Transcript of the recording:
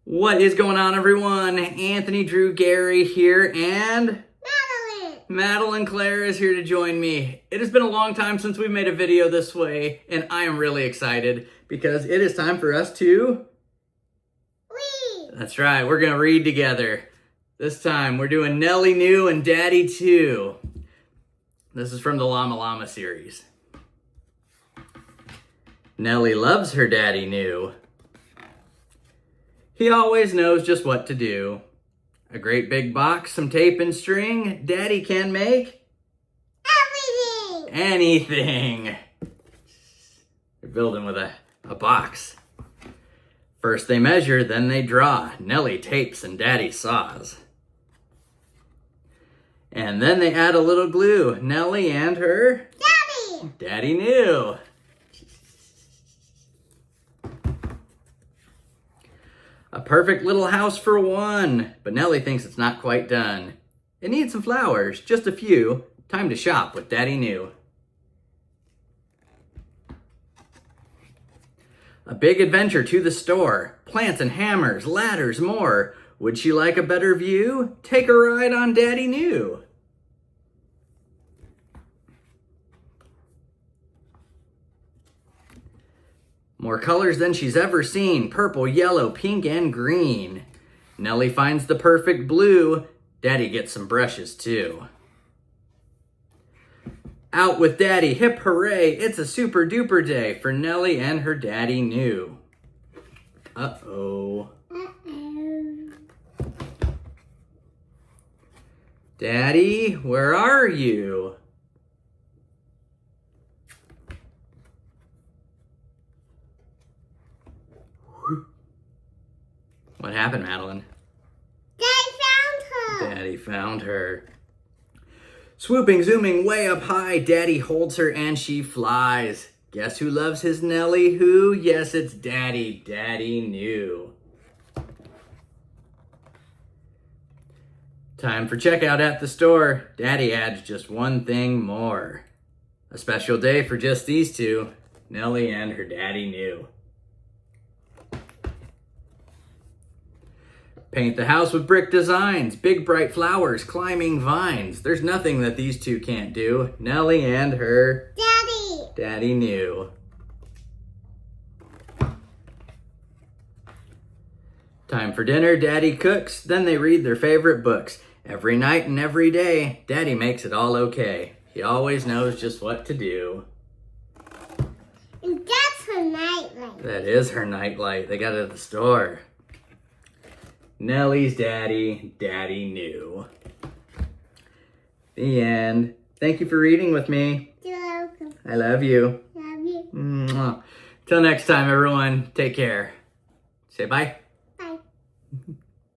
What is going on, everyone? Anthony, Drew, Gary here, and Madeline Claire is here to join me. It has been a long time since we've made a video this way, and I am really excited because it is time for us to read. That's right, we're going to read together. This time we're doing Nelly New and Daddy Too. This is from the Llama Llama series. Nelly loves her Daddy New. He always knows just what to do. A great big box, some tape and string, Daddy can make Everything. anything. They're building with a box. First they measure, then they draw. Nelly tapes and Daddy saws. And then they add a little glue. Nelly and her Daddy New. A perfect little house for one, but Nelly thinks it's not quite done. It needs some flowers, just a few. Time to shop with Daddy New. A big adventure to the store. Plants and hammers, ladders, more. Would she like a better view? Take a ride on Daddy New. More colors than she's ever seen. Purple, yellow, pink, and green. Nelly finds the perfect blue. Daddy gets some brushes too. Out with Daddy, hip hooray. It's a super duper day for Nelly and her Daddy New. Uh-oh. Daddy, where are you? What happened, Madeline? Daddy found her. Swooping, zooming way up high, Daddy holds her and she flies. Guess who loves his Nelly who? Yes, it's Daddy, Daddy New. Time for checkout at the store. Daddy adds just one thing more. A special day for just these two, Nelly and her Daddy New. Paint the house with brick designs, big bright flowers, climbing vines. There's nothing that these two can't do. Nelly and her Daddy New. Time for dinner, Daddy cooks, then they read their favorite books. Every night and every day, Daddy makes it all okay. He always knows just what to do. And that's her nightlight. That is her nightlight. They got it at the store. Nelly's Daddy, Daddy New. The end. Thank you for reading with me. You're welcome. I love you. Love you. Mwah. Till next time, everyone. Take care. Say bye.